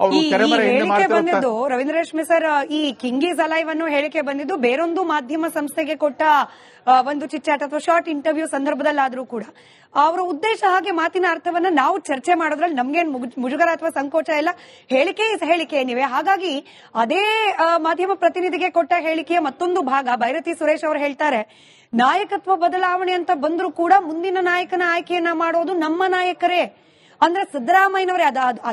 ಅವರು ತೆರೆಮರೆ ಹಿಂದೆ ಹೇಳಿಕೆ ಮಾಡ್ತಿರೋ ಬಂದಿದ್ದು ರವೀಂದ್ರ ರೇಷ್ಮೆ ಸರ್, ಈ ಕಿಂಗೀಸ್ ಅಲೈವ್ ಅನ್ನು ಹೇಳಿಕೆ ಬಂದಿದ್ದು ಬೇರೊಂದು ಮಾಧ್ಯಮ ಸಂಸ್ಥೆಗೆ ಕೊಟ್ಟ ಒಂದು ಚಿಟ್ಚಾಟ್ ಅಥವಾ ಶಾರ್ಟ್ ಇಂಟರ್ವ್ಯೂ ಸಂದರ್ಭದಲ್ಲಾದ್ರೂ ಕೂಡ ಅವರ ಉದ್ದೇಶ ಹಾಗೆ ಮಾತಿನ ಅರ್ಥವನ್ನ ನಾವು ಚರ್ಚೆ ಮಾಡೋದ್ರಲ್ಲಿ ನಮ್ಗೇನ್ ಮುಜುಗರ ಅಥವಾ ಸಂಕೋಚ ಇಲ್ಲ. ಹೇಳಿಕೆ ಹೇಳಿಕೆ ನೀವೇ. ಹಾಗಾಗಿ ಅದೇ ಮಾಧ್ಯಮ ಪ್ರತಿನಿಧಿಗೆ ಕೊಟ್ಟ ಹೇಳಿಕೆಯ ಮತ್ತೊಂದು ಭಾಗ ಬೈರತಿ ಸುರೇಶ್ ಅವರು ಹೇಳ್ತಾರೆ, ನಾಯಕತ್ವ ಬದಲಾವಣೆ ಅಂತ ಬಂದ್ರೂ ಕೂಡ ಮುಂದಿನ ನಾಯಕನ ಆಯ್ಕೆಯನ್ನ ಮಾಡೋದು ನಮ್ಮ ನಾಯಕರೇ. ಅಂದ್ರೆ ಸಿದ್ದರಾಮಯ್ಯನವರೇ,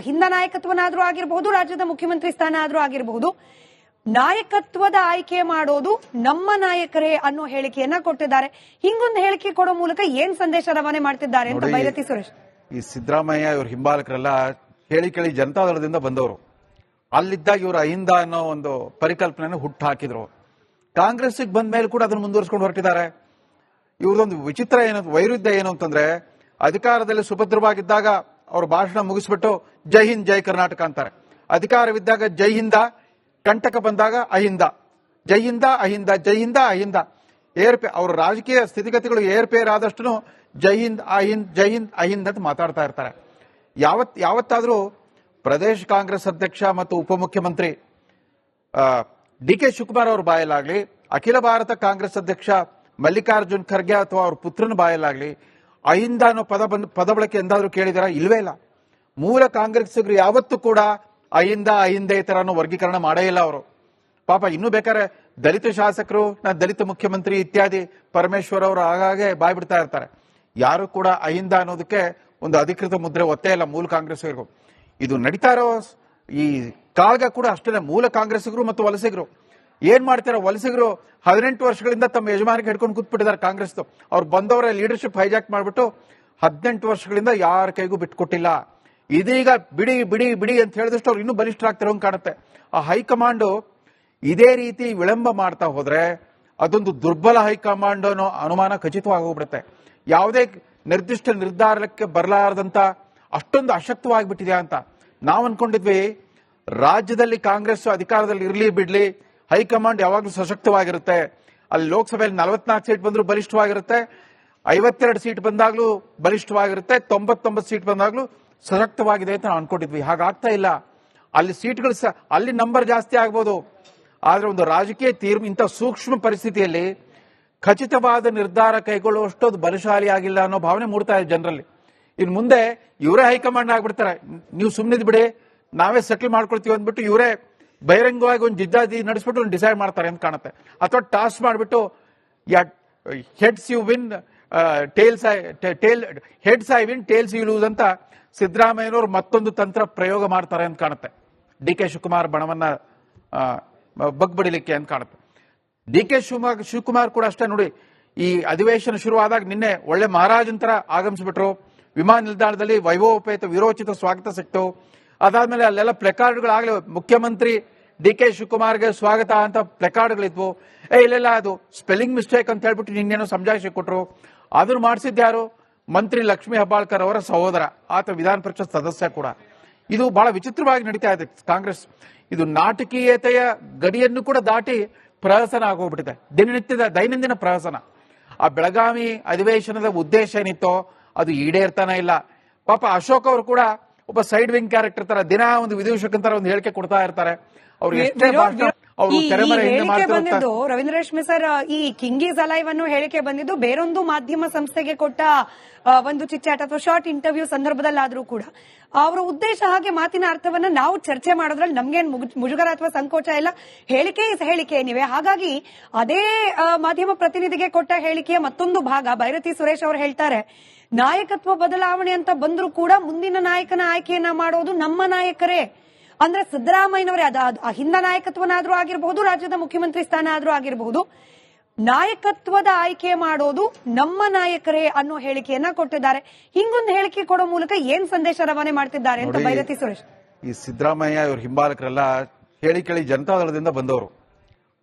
ಹಿಂದ ನಾಯಕತ್ವನಾದ್ರೂ ಆಗಿರಬಹುದು, ರಾಜ್ಯದ ಮುಖ್ಯಮಂತ್ರಿ ಸ್ಥಾನ ಆದ್ರೂ ಆಗಿರಬಹುದು, ನಾಯಕತ್ವದ ಆಯ್ಕೆ ಮಾಡೋದು ನಮ್ಮ ನಾಯಕರೇ ಅನ್ನೋ ಹೇಳಿಕೆಯನ್ನ ಕೊಟ್ಟಿದ್ದಾರೆ. ಹಿಂಗೊಂದು ಹೇಳಿಕೆ ಕೊಡೋ ಮೂಲಕ ಏನ್ ಸಂದೇಶ ರವಾನೆ ಮಾಡ್ತಿದ್ದಾರೆ ಅಂತ ಬೈರತಿ ಸುರೇಶ್. ಈ ಸಿದ್ದರಾಮಯ್ಯ ಇವ್ರ ಹಿಂಬಾಲಕರೆಲ್ಲ ಹೇಳಿ ಕೇಳಿ ಜನತಾದಳದಿಂದ ಬಂದವರು. ಅಲ್ಲಿದ್ದಾಗ ಇವರು ಅಹಿಂದ ಅನ್ನೋ ಒಂದು ಪರಿಕಲ್ಪನೆ ಹುಟ್ಟು ಹಾಕಿದ್ರು. ಕಾಂಗ್ರೆಸ್ಗೆ ಬಂದ ಮೇಲೆ ಕೂಡ ಅದನ್ನು ಮುಂದುವರಿಸಿಕೊಂಡು ಹೊರಟಿದ್ದಾರೆ. ಇವ್ರದೊಂದು ವಿಚಿತ್ರ ಏನು, ವೈರುಧ್ಯ ಏನು ಅಂತಂದ್ರೆ, ಅಧಿಕಾರದಲ್ಲಿ ಸುಭದ್ರವಾಗಿದ್ದಾಗ ಅವ್ರ ಭಾಷಣ ಮುಗಿಸ್ಬಿಟ್ಟು ಜೈ ಹಿಂದ್ ಜೈ ಕರ್ನಾಟಕ ಅಂತಾರೆ. ಅಧಿಕಾರವಿದ್ದಾಗ ಜೈ ಹಿಂದ, ಕಂಟಕ ಬಂದಾಗ ಅಹಿಂದ, ಜೈ ಹಿಂದ ಅಹಿಂದ, ಜೈ ಹಿಂದ ಅಹಿಂದ. ಅವ್ರ ರಾಜಕೀಯ ಸ್ಥಿತಿಗತಿಗಳು ಏರ್ಪೇರ್ ಆದಷ್ಟು ಜೈ ಹಿಂದ್ ಅಹಿಂದ್, ಜೈ ಹಿಂದ್ ಅಹಿಂದ್ ಅಂತ ಮಾತಾಡ್ತಾ ಇರ್ತಾರೆ. ಯಾವತ್ತಾದ್ರೂ ಪ್ರದೇಶ ಕಾಂಗ್ರೆಸ್ ಅಧ್ಯಕ್ಷ ಮತ್ತು ಉಪಮುಖ್ಯಮಂತ್ರಿ ಡಿ.ಕೆ. ಶಿವಕುಮಾರ್ ಅವ್ರ ಬಾಯಲ್ಲಾಗ್ಲಿ, ಅಖಿಲ ಭಾರತ ಕಾಂಗ್ರೆಸ್ ಅಧ್ಯಕ್ಷ ಮಲ್ಲಿಕಾರ್ಜುನ್ ಖರ್ಗೆ ಅಥವಾ ಅವ್ರ ಪುತ್ರನ ಬಾಯಲ್ಲಾಗ್ಲಿ ಅಹಿಂದ ಅನ್ನೋ ಪದ ಬಳಕೆ ಎಂದಾದ್ರೂ ಕೇಳಿದಾರ? ಇಲ್ವೇ ಇಲ್ಲ. ಮೂಲ ಕಾಂಗ್ರೆಸ್ಸಿಗರು ಯಾವತ್ತೂ ಕೂಡ ಅಹಿಂದ ಅಹಿಂದೇತರ ಅನ್ನೋ ವರ್ಗೀಕರಣ ಮಾಡೇ ಇಲ್ಲ ಅವರು. ಪಾಪ ಇನ್ನೂ ಬೇಕಾದ್ರೆ ದಲಿತ ಶಾಸಕರು, ದಲಿತ ಮುಖ್ಯಮಂತ್ರಿ ಇತ್ಯಾದಿ ಪರಮೇಶ್ವರ್ ಅವರು ಆಗಾಗೆ ಬಾಯ್ ಬಿಡ್ತಾ ಇರ್ತಾರೆ. ಯಾರು ಕೂಡ ಅಹಿಂದ ಅನ್ನೋದಕ್ಕೆ ಒಂದು ಅಧಿಕೃತ ಮುದ್ರೆ ಒತ್ತೇ ಇಲ್ಲ ಮೂಲ ಕಾಂಗ್ರೆಸ್ಸಿಗರಿಗೂ. ಇದು ನಡೀತಾ ಇರೋ ಈ ಕಾಳ್ಗ ಕೂಡ ಅಷ್ಟೇ. ಮೂಲ ಕಾಂಗ್ರೆಸ್ಸಿಗರು ಮತ್ತು ವಲಸಿಗರು ಏನ್ ಮಾಡ್ತಾರ, ವಲಸಿಗರು 18 ವರ್ಷಗಳಿಂದ ತಮ್ಮ ಯಜಮಾನಿಗೆ ಹಿಡ್ಕೊಂಡು ಕೂತ್ಬಿಟ್ಟಿದ್ದಾರೆ ಕಾಂಗ್ರೆಸ್. ಅವ್ರು ಬಂದವರ ಲೀಡರ್ಶಿಪ್ ಹೈಜಾಕ್ ಮಾಡ್ಬಿಟ್ಟು 18 ವರ್ಷಗಳಿಂದ ಯಾರ ಕೈಗೂ ಬಿಟ್ಕೊಟ್ಟಿಲ್ಲ. ಇದೀಗ ಬಿಡಿ ಬಿಡಿ ಬಿಡಿ ಅಂತ ಹೇಳಿದಷ್ಟು ಅವ್ರು ಇನ್ನೂ ಬಲಿಷ್ಠರಾಗ್ತಿರೋ ಕಾಣುತ್ತೆ. ಆ ಹೈಕಮಾಂಡ್ ಇದೇ ರೀತಿ ವಿಳಂಬ ಮಾಡ್ತಾ ಹೋದ್ರೆ ಅದೊಂದು ದುರ್ಬಲ ಹೈಕಮಾಂಡ್ ಅನ್ನೋ ಅನುಮಾನ ಖಚಿತವಾಗಿ ಹೋಗ್ಬಿಡುತ್ತೆ. ಯಾವುದೇ ನಿರ್ದಿಷ್ಟ ನಿರ್ಧಾರಕ್ಕೆ ಬರಲಾರದಂತ ಅಷ್ಟೊಂದು ಅಶಕ್ತವಾಗಿಬಿಟ್ಟಿದೆ ಅಂತ ನಾವು ಅನ್ಕೊಂಡಿದ್ವಿ. ರಾಜ್ಯದಲ್ಲಿ ಕಾಂಗ್ರೆಸ್ ಅಧಿಕಾರದಲ್ಲಿ ಇರ್ಲಿ ಬಿಡ್ಲಿ, ಹೈಕಮಾಂಡ್ ಯಾವಾಗಲೂ ಸಶಕ್ತವಾಗಿರುತ್ತೆ. ಅಲ್ಲಿ ಲೋಕಸಭೆಯಲ್ಲಿ 44 ಸೀಟ್ ಬಂದರೂ ಬಲಿಷ್ಠವಾಗಿರುತ್ತೆ, 52 ಸೀಟ್ ಬಂದಾಗ್ಲೂ ಬಲಿಷ್ಠವಾಗಿರುತ್ತೆ, 99 ಸೀಟ್ ಬಂದಾಗ್ಲೂ ಸಶಕ್ತವಾಗಿದೆ ಅಂತ ನಾವು ಅನ್ಕೊಂಡಿದ್ವಿ. ಹಾಗಾಗ್ತಾ ಇಲ್ಲ. ಅಲ್ಲಿ ಸೀಟ್ಗಳು ಅಲ್ಲಿ ನಂಬರ್ ಜಾಸ್ತಿ ಆಗ್ಬೋದು, ಆದ್ರೆ ಒಂದು ರಾಜಕೀಯ ಇಂಥ ಸೂಕ್ಷ್ಮ ಪರಿಸ್ಥಿತಿಯಲ್ಲಿ ಖಚಿತವಾದ ನಿರ್ಧಾರ ಕೈಗೊಳ್ಳುವಷ್ಟು ಅದು ಬಲಶಾಲಿ ಆಗಿಲ್ಲ ಅನ್ನೋ ಭಾವನೆ ಮೂಡ್ತಾ ಇದೆ ಜನರಲ್ಲಿ. ಇನ್ನು ಮುಂದೆ ಇವರೇ ಹೈಕಮಾಂಡ್ ಆಗ್ಬಿಡ್ತಾರೆ, ನೀವು ಸುಮ್ಮನಿದ್ ಬಿಡಿ, ನಾವೇ ಸೆಟಲ್ ಮಾಡ್ಕೊಳ್ತೀವಿ ಅಂದ್ಬಿಟ್ಟು ಇವರೇ ಬಹಿರಂಗವಾಗಿ ಒಂದು ಜಿದ್ದಾಜಿ ನಡೆಸ್ಬಿಟ್ಟು ಒಂದು ಡಿಸೈಡ್ ಮಾಡ್ತಾರೆ ಅಂತ ಕಾಣುತ್ತೆ. ಅಥವಾ ಟಾಸ್ ಮಾಡಿಬಿಟ್ಟು heads you win heads I win tails you lose ಅಂತ ಸಿದ್ದರಾಮಯ್ಯನವರು ಮತ್ತೊಂದು ತಂತ್ರ ಪ್ರಯೋಗ ಮಾಡ್ತಾರೆ ಅಂತ ಕಾಣುತ್ತೆ. ಡಿ.ಕೆ. ಶಿವಕುಮಾರ್ ಬಣವನ್ನ ಬಗ್ಬಡಿಲಿಕ್ಕೆ ಅಂತ ಕಾಣುತ್ತೆ. ಡಿ.ಕೆ. ಶಿವಕುಮಾರ್ ಕೂಡ ಅಷ್ಟೇ ನೋಡಿ. ಈ ಅಧಿವೇಶನ ಶುರುವಾದಾಗ ನಿನ್ನೆ ಒಳ್ಳೆ ಮಹಾರಾಜನ್ ತರ ಆಗಮಿಸ್ಬಿಟ್ರು. ವಿಮಾನ ನಿಲ್ದಾಣದಲ್ಲಿ ವೈಭವೋಪೇತ ವಿರೋಚಿತ ಸ್ವಾಗತ ಸಿಕ್ತು. ಅದಾದ್ಮೇಲೆ ಅಲ್ಲೆಲ್ಲ ಪ್ಲೆಕಾರ್ಡ್ಗಳಾಗಲಿ ಮುಖ್ಯಮಂತ್ರಿ ಡಿ.ಕೆ. ಶಿವಕುಮಾರ್ಗೆ ಸ್ವಾಗತ ಅಂತ ಪ್ಲೆಕಾರ್ಡ್ಗಳಿದ್ವು. ಇಲ್ಲೆಲ್ಲ ಅದು ಸ್ಪೆಲ್ಲಿಂಗ್ ಮಿಸ್ಟೇಕ್ ಅಂತ ಹೇಳ್ಬಿಟ್ಟು ನಿನ್ನೇನೋ ಸಮಜಾಯಿಷಿ ಕೊಟ್ಟರು. ಅದನ್ನು ಮಾಡಿಸಿದ್ಯಾರು? ಮಂತ್ರಿ ಲಕ್ಷ್ಮೀ ಹೆಬ್ಬಾಳ್ಕರ್ ಅವರ ಸಹೋದರ, ಆತ ವಿಧಾನ ಪರಿಷತ್ ಸದಸ್ಯ ಕೂಡ. ಇದು ಬಹಳ ವಿಚಿತ್ರವಾಗಿ ನಡೀತಾ ಇದೆ ಕಾಂಗ್ರೆಸ್. ಇದು ನಾಟಕೀಯತೆಯ ಗಡಿಯನ್ನು ಕೂಡ ದಾಟಿ ಪ್ರಹಸನ ಆಗೋಗ್ಬಿಟ್ಟಿದೆ, ದೈನಂದಿನ ಪ್ರಹಸನ. ಆ ಬೆಳಗಾವಿ ಅಧಿವೇಶನದ ಉದ್ದೇಶ ಏನಿತ್ತೋ ಅದು ಈಡೇರ್ತಾನೆ ಇಲ್ಲ. ಪಾಪ ಅಶೋಕ್ ಅವರು ಕೂಡ ಒಬ್ಬ ಸೈಡ್ ವಿಂಗ್ ಕ್ಯಾರೆಕ್ಟರ್ ತರ ದಿನ ಒಂದು ವಿದೂಷಕಂತರ ಒಂದು ಹೇಳಿಕೆ ಕೊಡ್ತಾ ಇರ್ತಾರೆ. ಅವ್ರು ಎಷ್ಟೇ ಬಂದಿದ್ದು ರವೀಂದ್ರ ರೇಷ್ಮೆ ಸರ್, ಈ ಕಿಂಗೀಸ್ ಅಲೈವ್ ಅನ್ನು ಹೇಳಿಕೆ ಬಂದಿದ್ದು ಬೇರೊಂದು ಮಾಧ್ಯಮ ಸಂಸ್ಥೆಗೆ ಕೊಟ್ಟ ಒಂದು ಚಿಟ್ಚಾಟ್ ಅಥವಾ ಶಾರ್ಟ್ ಇಂಟರ್ವ್ಯೂ ಸಂದರ್ಭದಲ್ಲಾದ್ರೂ ಕೂಡ ಅವರ ಉದ್ದೇಶ ಹಾಗೆ ಮಾತಿನ ಅರ್ಥವನ್ನ ನಾವು ಚರ್ಚೆ ಮಾಡೋದ್ರಲ್ಲಿ ನಮ್ಗೇನ್ ಮುಜುಗರ ಅಥವಾ ಸಂಕೋಚ ಇಲ್ಲ. ಹೇಳಿಕೆ ಹೇಳಿಕೆ ನೀವೇ. ಹಾಗಾಗಿ ಅದೇ ಮಾಧ್ಯಮ ಪ್ರತಿನಿಧಿಗೆ ಕೊಟ್ಟ ಹೇಳಿಕೆಯ ಮತ್ತೊಂದು ಭಾಗ ಬೈರತಿ ಸುರೇಶ್ ಅವರು ಹೇಳ್ತಾರೆ, ನಾಯಕತ್ವ ಬದಲಾವಣೆ ಅಂತ ಬಂದ್ರೂ ಕೂಡ ಮುಂದಿನ ನಾಯಕನ ಆಯ್ಕೆಯನ್ನ ಮಾಡೋದು ನಮ್ಮ ನಾಯಕರೇ. ಅಂದ್ರೆ ಸಿದ್ದರಾಮಯ್ಯನವರೇ, ಹಿಂದ ನಾಯಕತ್ವನಾದ್ರೂ ಆಗಿರಬಹುದು, ರಾಜ್ಯದ ಮುಖ್ಯಮಂತ್ರಿ ಸ್ಥಾನ ಆದ್ರೂ ಆಗಿರಬಹುದು, ನಾಯಕತ್ವದ ಆಯ್ಕೆ ಮಾಡೋದು ನಮ್ಮ ನಾಯಕರೇ ಅನ್ನೋ ಹೇಳಿಕೆಯನ್ನ ಕೊಟ್ಟಿದ್ದಾರೆ. ಹಿಂಗೊಂದು ಹೇಳಿಕೆ ಕೊಡೋ ಮೂಲಕ ಏನ್ ಸಂದೇಶ ರವಾನೆ ಮಾಡ್ತಿದ್ದಾರೆ ಅಂತ ಬೈರತಿ ಸುರೇಶ್. ಈ ಸಿದ್ದರಾಮಯ್ಯ ಇವ್ರ ಹಿಂಬಾಲಕರೆಲ್ಲ ಹೇಳಿ ಕೇಳಿ ಜನತಾದಳದಿಂದ ಬಂದವರು.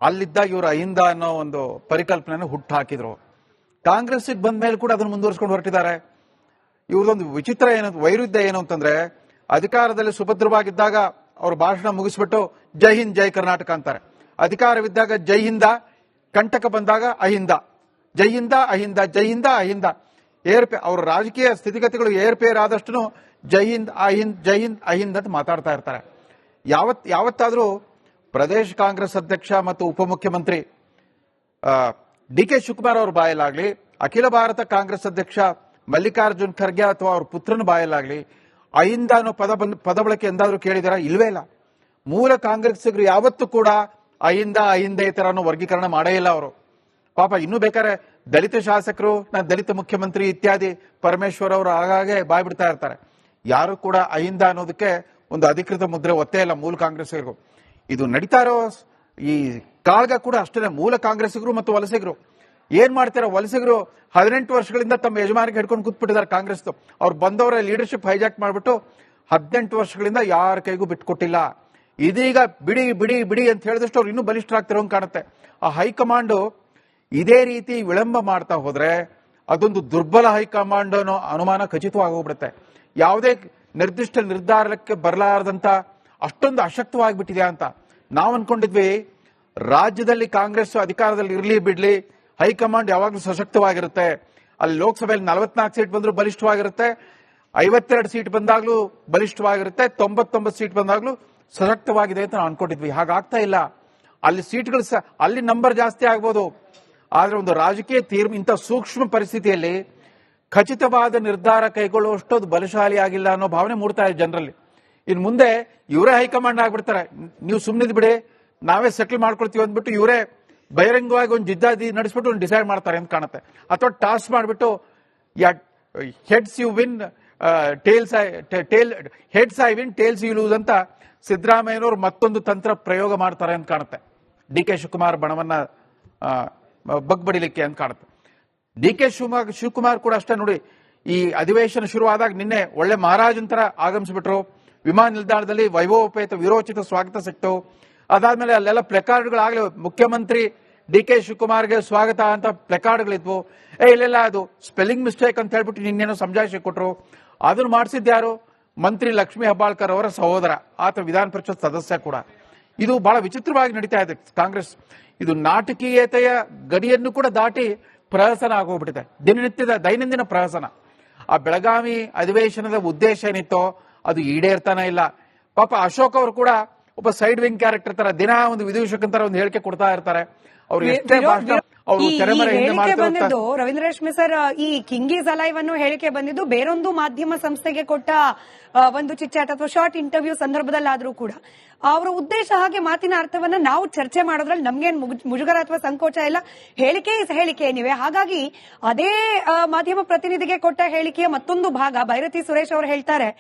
ಅಲ್ಲಿದ್ದಾಗ ಇವರು ಅಹಿಂದ ಅನ್ನೋ ಒಂದು ಪರಿಕಲ್ಪನೆ ಹುಟ್ಟು ಹಾಕಿದ್ರು. ಕಾಂಗ್ರೆಸ್ಗೆ ಬಂದ ಮೇಲೆ ಕೂಡ ಅದನ್ನು ಮುಂದುವರಿಸಿಕೊಂಡು ಹೊರಟಿದ್ದಾರೆ. ಇವ್ರದೊಂದು ವಿಚಿತ್ರ ಏನು, ವೈರುಧ್ಯ ಏನು ಅಂತಂದ್ರೆ, ಅಧಿಕಾರದಲ್ಲಿ ಸುಭದ್ರವಾಗಿದ್ದಾಗ ಅವ್ರ ಭಾಷಣ ಮುಗಿಸ್ಬಿಟ್ಟು ಜೈ ಹಿಂದ್ ಜೈ ಕರ್ನಾಟಕ ಅಂತಾರೆ. ಅಧಿಕಾರವಿದ್ದಾಗ ಜೈ ಹಿಂದ, ಕಂಟಕ ಬಂದಾಗ ಅಹಿಂದ, ಜೈ ಹಿಂದ ಅಹಿಂದ, ಜೈ ಹಿಂದ ಅಹಿಂದ. ಅವ್ರ ರಾಜಕೀಯ ಸ್ಥಿತಿಗತಿಗಳು ಏರ್ಪೇರ್ ಆದಷ್ಟು ಜೈ ಹಿಂದ್ ಅಹಿಂದ್, ಜೈ ಹಿಂದ್ ಅಹಿಂದ್ ಅಂತ ಮಾತಾಡ್ತಾ ಇರ್ತಾರೆ. ಯಾವತ್ತಾದ್ರೂ ಪ್ರದೇಶ ಕಾಂಗ್ರೆಸ್ ಅಧ್ಯಕ್ಷ ಮತ್ತು ಉಪಮುಖ್ಯಮಂತ್ರಿ ಡಿ ಕೆ ಶಿವಕುಮಾರ್ ಅವ್ರ ಬಾಯಲ್ಲಾಗ್ಲಿ, ಅಖಿಲ ಭಾರತ ಕಾಂಗ್ರೆಸ್ ಅಧ್ಯಕ್ಷ ಮಲ್ಲಿಕಾರ್ಜುನ್ ಖರ್ಗೆ ಅಥವಾ ಅವ್ರ ಪುತ್ರನ ಬಾಯಲ್ಲಾಗ್ಲಿ ಅಹಿಂದ ಅನ್ನೋ ಪದ ಬಳಕೆ ಎಂದಾದ್ರೂ ಕೇಳಿದಾರ? ಇಲ್ವೇ ಇಲ್ಲ. ಮೂಲ ಕಾಂಗ್ರೆಸ್ಸಿಗರು ಯಾವತ್ತೂ ಕೂಡ ಅಹಿಂದೇತರ ಅನ್ನೋ ವರ್ಗೀಕರಣ ಮಾಡೇ ಇಲ್ಲ ಅವರು. ಪಾಪ ಇನ್ನೂ ಬೇಕಾದ್ರೆ ದಲಿತ ಶಾಸಕರು, ದಲಿತ ಮುಖ್ಯಮಂತ್ರಿ ಇತ್ಯಾದಿ ಪರಮೇಶ್ವರ್ ಅವರು ಆಗಾಗೆ ಬಾಯ್ ಬಿಡ್ತಾ ಇರ್ತಾರೆ. ಯಾರು ಕೂಡ ಅಹಿಂದ ಅನ್ನೋದಕ್ಕೆ ಒಂದು ಅಧಿಕೃತ ಮುದ್ರೆ ಒತ್ತೇ ಇಲ್ಲ ಮೂಲ ಕಾಂಗ್ರೆಸ್ಸಿಗರು. ಇದು ನಡೀತಾ ಇರೋ ಈ ಕಾಳ್ಗ ಕೂಡ ಅಷ್ಟೇ. ಮೂಲ ಕಾಂಗ್ರೆಸ್ಸಿಗರು ಮತ್ತು ವಲಸಿಗರು ಏನ್ ಮಾಡ್ತಾರೆ? ವಲಸಿಗರು 18 ವರ್ಷಗಳಿಂದ ತಮ್ಮ ಯಜಮಾನಿಗೆ ಹಿಡ್ಕೊಂಡು ಕೂತ್ಬಿಟ್ಟಿದ್ದಾರೆ ಕಾಂಗ್ರೆಸ್. ಅವ್ರು ಬಂದವರ ಲೀಡರ್ಶಿಪ್ ಹೈಜಾಕ್ ಮಾಡ್ಬಿಟ್ಟು 18 ವರ್ಷಗಳಿಂದ ಯಾರ ಕೈಗೂ ಬಿಟ್ಕೊಟ್ಟಿಲ್ಲ. ಇದೀಗ ಬಿಡಿ ಬಿಡಿ ಬಿಡಿ ಅಂತ ಹೇಳಿದಷ್ಟು ಅವ್ರು ಇನ್ನೂ ಬಲಿಷ್ಠರಾಗ್ತಿರೋ ಕಾಣುತ್ತೆ. ಆ ಹೈಕಮಾಂಡ್ ಇದೇ ರೀತಿ ವಿಳಂಬ ಮಾಡ್ತಾ ಹೋದ್ರೆ ಅದೊಂದು ದುರ್ಬಲ ಹೈಕಮಾಂಡ್ ಅನ್ನೋ ಅನುಮಾನ ಖಚಿತವಾಗೋಗ್ಬಿಡುತ್ತೆ. ಯಾವುದೇ ನಿರ್ದಿಷ್ಟ ನಿರ್ಧಾರಕ್ಕೆ ಬರಲಾರದಂತ ಅಷ್ಟೊಂದು ಅಶಕ್ತವಾಗಿಬಿಟ್ಟಿದೆ ಅಂತ ನಾವು ಅನ್ಕೊಂಡಿದ್ವಿ. ರಾಜ್ಯದಲ್ಲಿ ಕಾಂಗ್ರೆಸ್ ಅಧಿಕಾರದಲ್ಲಿ ಇರ್ಲಿ ಬಿಡ್ಲಿ, ಹೈಕಮಾಂಡ್ ಯಾವಾಗಲೂ ಸಶಕ್ತವಾಗಿರುತ್ತೆ. ಅಲ್ಲಿ ಲೋಕಸಭೆಯಲ್ಲಿ 44 ಸೀಟ್ ಬಂದರೂ ಬಲಿಷ್ಠವಾಗಿರುತ್ತೆ, 52 ಸೀಟ್ ಬಂದಾಗ್ಲೂ ಬಲಿಷ್ಠವಾಗಿರುತ್ತೆ, 99 ಸೀಟ್ ಬಂದಾಗ್ಲೂ ಸಶಕ್ತವಾಗಿದೆ ಅಂತ ನಾವು ಅನ್ಕೊಂಡಿದ್ವಿ. ಹಾಗಾಗ್ತಾ ಇಲ್ಲ. ಅಲ್ಲಿ ಸೀಟ್ಗಳು ಅಲ್ಲಿ ನಂಬರ್ ಜಾಸ್ತಿ ಆಗ್ಬೋದು, ಆದ್ರೆ ಒಂದು ರಾಜಕೀಯ ಇಂಥ ಸೂಕ್ಷ್ಮ ಪರಿಸ್ಥಿತಿಯಲ್ಲಿ ಖಚಿತವಾದ ನಿರ್ಧಾರ ಕೈಗೊಳ್ಳುವಷ್ಟು ಅದು ಬಲಶಾಲಿ ಆಗಿಲ್ಲ ಅನ್ನೋ ಭಾವನೆ ಮೂಡ್ತಾ ಇದೆ ಜನರಲ್ಲಿ. ಇನ್ನು ಮುಂದೆ ಇವರೇ ಹೈಕಮಾಂಡ್ ಆಗ್ಬಿಡ್ತಾರೆ. ನೀವು ಸುಮ್ಮನಿದ್ ಬಿಡಿ, ನಾವೇ ಸೆಟಲ್ ಮಾಡ್ಕೊಳ್ತೀವಿ ಅಂದ್ಬಿಟ್ಟು ಇವರೇ ಬಹಿರಂಗವಾಗಿ ಒಂದು ಜಿದ್ದಾದಿ ನಡೆಸ್ಬಿಟ್ಟು ಒಂದು ಡಿಸೈಡ್ ಮಾಡ್ತಾರೆ ಅಂತ ಕಾಣುತ್ತೆ. ಅಥವಾ ಟಾಸ್ ಮಾಡಿಬಿಟ್ಟು heads you win heads I win tails you lose ಅಂತ ಸಿದ್ದರಾಮಯ್ಯನವರು ಮತ್ತೊಂದು ತಂತ್ರ ಪ್ರಯೋಗ ಮಾಡ್ತಾರೆ ಅಂತ ಕಾಣುತ್ತೆ. ಡಿ ಕೆ ಶಿವಕುಮಾರ್ ಬಣವನ್ನ ಬಗ್ಬಡಿಲಿಕ್ಕೆ ಅಂತ ಕಾಣುತ್ತೆ. ಡಿ ಕೆ ಶಿವಕುಮಾರ್ ಕೂಡ ಅಷ್ಟೇ ನೋಡಿ. ಈ ಅಧಿವೇಶನ ಶುರುವಾದಾಗ ನಿನ್ನೆ ಒಳ್ಳೆ ಮಹಾರಾಜನ್ ತರ ಆಗಮಿಸ್ಬಿಟ್ರು. ವಿಮಾನ ನಿಲ್ದಾಣದಲ್ಲಿ ವೈಭವೋಪೇತ ವಿರೋಚಿತ ಸ್ವಾಗತ ಸಿಕ್ತು. ಅದಾದ್ಮೇಲೆ ಅಲ್ಲೆಲ್ಲ ಪ್ಲೆಕಾರ್ಡ್ಗಳಾಗ್ಲಿ ಮುಖ್ಯಮಂತ್ರಿ ಡಿ ಕೆ ಶಿವಕುಮಾರ್ಗೆ ಸ್ವಾಗತ ಅಂತ ಪ್ಲೆಕಾರ್ಡ್ಗಳಿದ್ವು. ಇಲ್ಲೆಲ್ಲ ಅದು ಸ್ಪೆಲ್ಲಿಂಗ್ ಮಿಸ್ಟೇಕ್ ಅಂತ ಹೇಳ್ಬಿಟ್ಟು ನಿನ್ನೇನೋ ಸಮಜಾಯಿಷಿ ಕೊಟ್ರು. ಅದನ್ನು ಮಾಡಿಸಿದ್ಯಾರು? ಮಂತ್ರಿ ಲಕ್ಷ್ಮೀ ಹೆಬ್ಬಾಳ್ಕರ್ ಅವರ ಸಹೋದರ, ಆತ ವಿಧಾನ ಪರಿಷತ್ ಸದಸ್ಯ ಕೂಡ. ಇದು ಬಹಳ ವಿಚಿತ್ರವಾಗಿ ನಡೀತಾ ಇದೆ ಕಾಂಗ್ರೆಸ್. ಇದು ನಾಟಕೀಯತೆಯ ಗಡಿಯನ್ನು ಕೂಡ ದಾಟಿ ಪ್ರಹಸನ ಆಗೋಗ್ಬಿಟ್ಟಿದೆ, ದೈನಂದಿನ ಪ್ರಹಸನ. ಆ ಬೆಳಗಾವಿ ಅಧಿವೇಶನದ ಉದ್ದೇಶ ಏನಿತ್ತೋ ಅದು ಈಡೇರ್ತಾನೆ ಇಲ್ಲ. ಪಾಪ ಅಶೋಕ್ ಅವರು ಕೂಡ ಒಬ್ಬ ಸೈಡ್ ವಿಂಗ್ ಕ್ಯಾರೆಕ್ಟರ್ ತರ ದಿನ ಒಂದು ವಿದೂಷಕಂತರ ಒಂದು ಹೇಳಿಕೆ ಕೊಡ್ತಾ ಇರ್ತಾರೆ. ಅವ್ರು ಎಷ್ಟೇ ಭಾಷಣ ಅವರು ತೆರೆಮರೆ ಹಿಂದೆ ಬಂದಿದ್ದು ರವೀಂದ್ರ ರೇಷ್ಮೆ ಸರ್, ಈ ಕಿಂಗೀಸ್ ಅಲೈವ್ ಅನ್ನೋ ಹೇಳಿಕೆ ಬಂದಿದ್ದು ಬೇರೊಂದು ಮಾಧ್ಯಮ ಸಂಸ್ಥೆಗೆ ಕೊಟ್ಟ ಒಂದು ಚಿಟ್ಚಾಟ್ ಅಥವಾ ಶಾರ್ಟ್ ಇಂಟರ್ವ್ಯೂ ಸಂದರ್ಭದಲ್ಲಾದ್ರೂ ಕೂಡ ಅವರ ಉದ್ದೇಶ ಹಾಗೆ ಮಾತಿನ ಅರ್ಥವನ್ನ ನಾವು ಚರ್ಚೆ ಮಾಡೋದ್ರಲ್ಲಿ ನಮ್ಗೇನ್ ಮುಜುಗರ ಅಥವಾ ಸಂಕೋಚ ಇಲ್ಲ. ಹೇಳಿಕೆ ಹೇಳಿಕೆ ನೀವೇ. ಹಾಗಾಗಿ ಅದೇ ಮಾಧ್ಯಮ ಪ್ರತಿನಿಧಿಗೆ ಕೊಟ್ಟ ಹೇಳಿಕೆಯ ಮತ್ತೊಂದು ಭಾಗ ಭೈರತಿ ಸುರೇಶ್ ಅವರು ಹೇಳ್ತಾರೆ,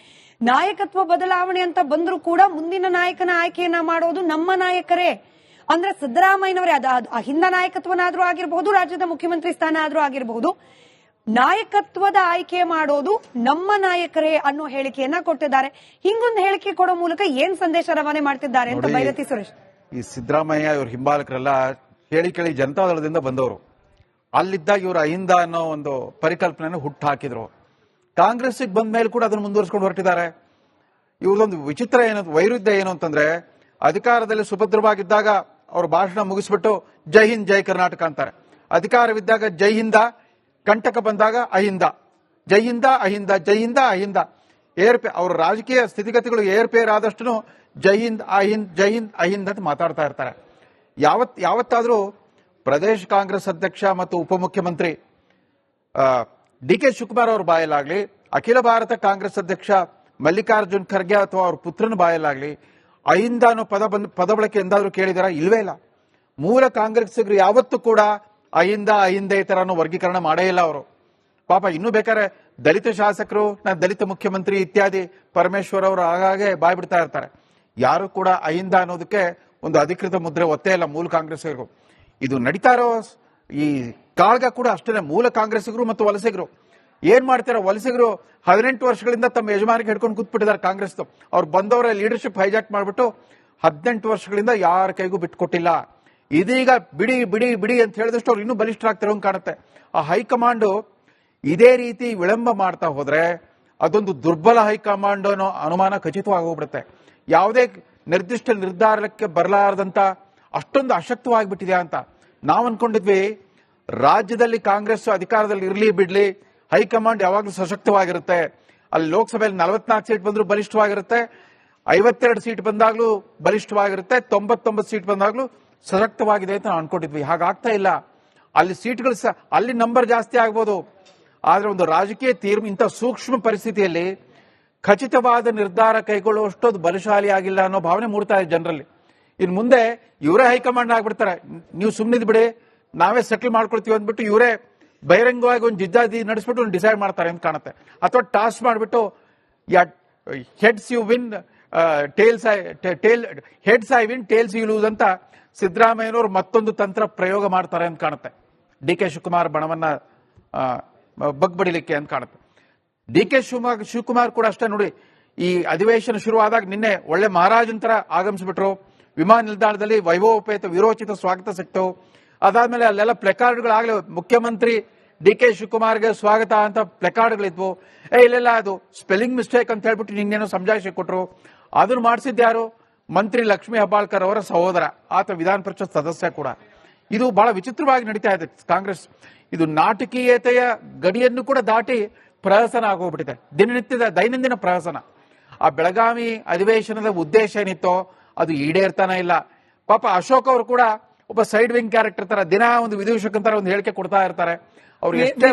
ನಾಯಕತ್ವ ಬದಲಾವಣೆ ಅಂತ ಬಂದ್ರೂ ಕೂಡ ಮುಂದಿನ ನಾಯಕನ ಆಯ್ಕೆಯನ್ನ ಮಾಡೋದು ನಮ್ಮ ನಾಯಕರೇ. ಅಂದ್ರೆ ಸಿದ್ದರಾಮಯ್ಯನವರೇ. ಅಹಿಂದ ನಾಯಕತ್ವನಾದ್ರೂ ಆಗಿರಬಹುದು, ರಾಜ್ಯದ ಮುಖ್ಯಮಂತ್ರಿ ಸ್ಥಾನ ಆದ್ರೂ ಆಗಿರಬಹುದು, ನಾಯಕತ್ವದ ಆಯ್ಕೆ ಮಾಡೋದು ನಮ್ಮ ನಾಯಕರೇ ಅನ್ನೋ ಹೇಳಿಕೆಯನ್ನ ಕೊಟ್ಟಿದ್ದಾರೆ. ಹಿಂಗೊಂದು ಹೇಳಿಕೆ ಕೊಡೋ ಮೂಲಕ ಏನ್ ಸಂದೇಶ ರವಾನೆ ಮಾಡ್ತಿದ್ದಾರೆ ಅಂತ ಭೈರತಿ ಸುರೇಶ್. ಈ ಸಿದ್ದರಾಮಯ್ಯ ಇವ್ರ ಹಿಂಬಾಲಕರೆಲ್ಲ ಕೇಳಿ ಜನತಾದಳದಿಂದ ಬಂದವರು. ಅಲ್ಲಿದ್ದಾಗ ಇವರು ಅಹಿಂದ ಅನ್ನೋ ಒಂದು ಪರಿಕಲ್ಪನೆಯನ್ನು ಹುಟ್ಟು ಹಾಕಿದ್ರು. ಕಾಂಗ್ರೆಸ್ಗೆ ಬಂದ ಮೇಲೆ ಕೂಡ ಅದನ್ನು ಮುಂದುವರಿಸಿಕೊಂಡು ಹೊರಟಿದ್ದಾರೆ. ಇವ್ರದೊಂದು ವಿಚಿತ್ರ ವೈರುಧ್ಯ ಏನು ಅಂತಂದ್ರೆ, ಅಧಿಕಾರದಲ್ಲಿ ಸುಭದ್ರವಾಗಿದ್ದಾಗ ಅವ್ರ ಭಾಷಣ ಮುಗಿಸ್ಬಿಟ್ಟು ಜೈ ಹಿಂದ್ ಜೈ ಕರ್ನಾಟಕ ಅಂತಾರೆ. ಅಧಿಕಾರವಿದ್ದಾಗ ಜೈ ಹಿಂದ, ಕಂಟಕ ಬಂದಾಗ ಅಹಿಂದ, ಜೈ ಹಿಂದ ಅಹಿಂದ, ಜೈ ಹಿಂದ ಅಹಿಂದ. ಅವ್ರ ರಾಜಕೀಯ ಸ್ಥಿತಿಗತಿಗಳು ಏರ್ಪೇರ್ ಆದಷ್ಟು ಜೈ ಹಿಂದ್ ಅಹಿಂದ್, ಜೈ ಹಿಂದ್ ಅಹಿಂದ್ ಅಂತ ಮಾತಾಡ್ತಾ ಇರ್ತಾರೆ. ಯಾವತ್ತಾದ್ರೂ ಪ್ರದೇಶ ಕಾಂಗ್ರೆಸ್ ಅಧ್ಯಕ್ಷ ಮತ್ತು ಉಪಮುಖ್ಯಮಂತ್ರಿ ಡಿ ಕೆ ಶಿವಕುಮಾರ್ ಅವ್ರ ಬಾಯಲ್ಲಾಗ್ಲಿ, ಅಖಿಲ ಭಾರತ ಕಾಂಗ್ರೆಸ್ ಅಧ್ಯಕ್ಷ ಮಲ್ಲಿಕಾರ್ಜುನ್ ಖರ್ಗೆ ಅಥವಾ ಅವ್ರ ಪುತ್ರನ ಬಾಯಲ್ಲಾಗ್ಲಿ ಅಹಿಂದ ಅನ್ನೋ ಪದ ಬಳಕೆ ಎಂದಾದ್ರೂ ಕೇಳಿದಾರ? ಇಲ್ವೇ ಇಲ್ಲ. ಮೂಲ ಕಾಂಗ್ರೆಸ್ಸಿಗರು ಯಾವತ್ತೂ ಕೂಡ ಅಹಿಂದೇತರ ಅನ್ನೋ ವರ್ಗೀಕರಣ ಮಾಡೇ ಇಲ್ಲ ಅವರು. ಪಾಪ ಇನ್ನೂ ಬೇಕಾದ್ರೆ ದಲಿತ ಶಾಸಕರು, ದಲಿತ ಮುಖ್ಯಮಂತ್ರಿ ಇತ್ಯಾದಿ ಪರಮೇಶ್ವರ್ ಅವರು ಆಗಾಗೆ ಬಾಯ್ ಬಿಡ್ತಾ ಇರ್ತಾರೆ. ಯಾರು ಕೂಡ ಅಹಿಂದ ಅನ್ನೋದಕ್ಕೆ ಒಂದು ಅಧಿಕೃತ ಮುದ್ರೆ ಒತ್ತೇ ಇಲ್ಲ ಮೂಲ ಕಾಂಗ್ರೆಸ್ಸಿಗರು. ಇದು ನಡೀತಾ ಇರೋ ಈ ಕಾಳ್ಗ ಕೂಡ ಅಷ್ಟೇ. ಮೂಲ ಕಾಂಗ್ರೆಸ್ಸಿಗರು ಮತ್ತು ವಲಸಿಗರು ಏನ್ ಮಾಡ್ತಾರೆ? ವಲಸಿಗರು 18 ವರ್ಷಗಳಿಂದ ತಮ್ಮ ಯಜಮಾನಿಗೆ ಹಿಡ್ಕೊಂಡು ಕೂತ್ಬಿಟ್ಟಿದ್ದಾರೆ ಕಾಂಗ್ರೆಸ್. ಅವ್ರು ಬಂದವರ ಲೀಡರ್ಶಿಪ್ ಹೈಜಾಕ್ ಮಾಡ್ಬಿಟ್ಟು 18 ವರ್ಷಗಳಿಂದ ಯಾರ ಕೈಗೂ ಬಿಟ್ಕೊಟ್ಟಿಲ್ಲ. ಇದೀಗ ಬಿಡಿ ಬಿಡಿ ಬಿಡಿ ಅಂತ ಹೇಳಿದಷ್ಟು ಅವ್ರು ಇನ್ನೂ ಬಲಿಷ್ಠರಾಗ್ತಿರೋ ಕಾಣುತ್ತೆ. ಆ ಹೈಕಮಾಂಡ್ ಇದೇ ರೀತಿ ವಿಳಂಬ ಮಾಡ್ತಾ ಹೋದ್ರೆ ಅದೊಂದು ದುರ್ಬಲ ಹೈಕಮಾಂಡ್ ಅನ್ನೋ ಅನುಮಾನ ಖಚಿತವಾಗೋಗ್ಬಿಡುತ್ತೆ. ಯಾವುದೇ ನಿರ್ದಿಷ್ಟ ನಿರ್ಧಾರಕ್ಕೆ ಬರಲಾರದಂತ ಅಷ್ಟೊಂದು ಅಶಕ್ತವಾಗಿಬಿಟ್ಟಿದೆ ಅಂತ ನಾವು ಅನ್ಕೊಂಡಿದ್ವಿ. ರಾಜ್ಯದಲ್ಲಿ ಕಾಂಗ್ರೆಸ್ ಅಧಿಕಾರದಲ್ಲಿ ಇರ್ಲಿ ಬಿಡ್ಲಿ, ಹೈಕಮಾಂಡ್ ಯಾವಾಗಲೂ ಸಶಕ್ತವಾಗಿರುತ್ತೆ. ಅಲ್ಲಿ ಲೋಕಸಭೆಯಲ್ಲಿ 44 ಸೀಟ್ ಬಂದರೂ ಬಲಿಷ್ಠವಾಗಿರುತ್ತೆ, 52 ಸೀಟ್ ಬಂದಾಗ್ಲೂ ಬಲಿಷ್ಠವಾಗಿರುತ್ತೆ, 99 ಸೀಟ್ ಬಂದಾಗ್ಲೂ ಸಶಕ್ತವಾಗಿದೆ ಅಂತ ನಾವು ಅನ್ಕೊಂಡಿದ್ವಿ. ಹಾಗಾಗ್ತಾ ಇಲ್ಲ. ಅಲ್ಲಿ ಸೀಟ್ಗಳು ಅಲ್ಲಿ ನಂಬರ್ ಜಾಸ್ತಿ ಆಗ್ಬೋದು, ಆದ್ರೆ ಒಂದು ರಾಜಕೀಯ ಇಂಥ ಸೂಕ್ಷ್ಮ ಪರಿಸ್ಥಿತಿಯಲ್ಲಿ ಖಚಿತವಾದ ನಿರ್ಧಾರ ಕೈಗೊಳ್ಳುವಷ್ಟು ಅದು ಬಲಶಾಲಿ ಆಗಿಲ್ಲ ಅನ್ನೋ ಭಾವನೆ ಮೂಡ್ತಾ ಇದೆ ಜನರಲ್ಲಿ. ಇನ್ನು ಮುಂದೆ ಇವರೇ ಹೈಕಮಾಂಡ್ ಆಗ್ಬಿಡ್ತಾರೆ, ನೀವು ಸುಮ್ಮನಿದ್ ಬಿಡಿ, ನಾವೇ ಸೆಟಲ್ ಮಾಡ್ಕೊಳ್ತೀವಿ ಅಂದ್ಬಿಟ್ಟು ಇವರೇ ಬಹಿರಂಗವಾಗಿ ಒಂದು ಜಿದ್ದಾದಿ ನಡೆಸ್ಬಿಟ್ಟು ಒಂದು ಡಿಸೈಡ್ ಮಾಡ್ತಾರೆ ಅಂತ ಕಾಣುತ್ತೆ. ಅಥವಾ ಟಾಸ್ ಮಾಡಿಬಿಟ್ಟು heads you win heads I win tails you lose ಅಂತ ಸಿದ್ದರಾಮಯ್ಯನವರು ಮತ್ತೊಂದು ತಂತ್ರ ಪ್ರಯೋಗ ಮಾಡ್ತಾರೆ ಅಂತ ಕಾಣುತ್ತೆ, ಡಿ ಕೆ ಶಿವಕುಮಾರ್ ಬಣವನ್ನ ಬಗ್ಬಡಿಲಿಕ್ಕೆ ಅಂತ ಕಾಣುತ್ತೆ. ಡಿ ಕೆ ಶಿವಕುಮಾರ್ ಕೂಡ ಅಷ್ಟೇ ನೋಡಿ, ಈ ಅಧಿವೇಶನ ಶುರುವಾದಾಗ ನಿನ್ನೆ ಒಳ್ಳೆ ಮಹಾರಾಜಂತರ ಆಗಮಿಸ್ಬಿಟ್ರು. ವಿಮಾನ ನಿಲ್ದಾಣದಲ್ಲಿ ವೈಭವೋಪೇತ ವಿರೋಚಿತ ಸ್ವಾಗತ ಸಿಕ್ತು. ಅದಾದ್ಮೇಲೆ ಅಲ್ಲೆಲ್ಲ ಪ್ಲೆಕಾರ್ಡ್ಗಳಾಗಲಿ ಮುಖ್ಯಮಂತ್ರಿ ಡಿ ಕೆ ಶಿವಕುಮಾರ್ಗೆ ಸ್ವಾಗತ ಅಂತ ಪ್ಲೆಕಾರ್ಡ್ಗಳಿದ್ವು. ಇಲ್ಲೆಲ್ಲ ಅದು ಸ್ಪೆಲ್ಲಿಂಗ್ ಮಿಸ್ಟೇಕ್ ಅಂತ ಹೇಳ್ಬಿಟ್ಟು ನಿನ್ನೇನೋ ಸಮಜಾಯಿಷಿ ಕೊಟ್ಟರು. ಅದನ್ನು ಮಾಡಿಸಿದ್ಯಾರು? ಮಂತ್ರಿ ಲಕ್ಷ್ಮೀ ಹೆಬ್ಬಾಳ್ಕರ್ ಅವರ ಸಹೋದರ, ಆತ ವಿಧಾನ ಪರಿಷತ್ ಸದಸ್ಯ ಕೂಡ. ಇದು ಬಹಳ ವಿಚಿತ್ರವಾಗಿ ನಡೀತಾ ಇದೆ ಕಾಂಗ್ರೆಸ್. ಇದು ನಾಟಕೀಯತೆಯ ಗಡಿಯನ್ನು ಕೂಡ ದಾಟಿ ಪ್ರಹಸನ ಆಗೋಗ್ಬಿಟ್ಟಿದೆ, ದಿನನಿತ್ಯದ ದೈನಂದಿನ ಪ್ರಹಸನ. ಆ ಬೆಳಗಾವಿ ಅಧಿವೇಶನದ ಉದ್ದೇಶ ಏನಿತ್ತೋ ಅದು ಈಡೇರ್ತಾನೆ ಇಲ್ಲ. ಪಾಪ ಅಶೋಕ್ ಅವರು ಕೂಡ ಒಬ್ಬ ಸೈಡ್ ವಿಂಗ್ ಕ್ಯಾರೆಕ್ಟರ್ ತರ ದಿನ ಒಂದು ವಿದೂಷಕಂತರ ಒಂದು ಹೇಳಿಕೆ ಕೊಡ್ತಾ ಇರ್ತಾರೆ. ಅವ್ರು ಎಷ್ಟೇ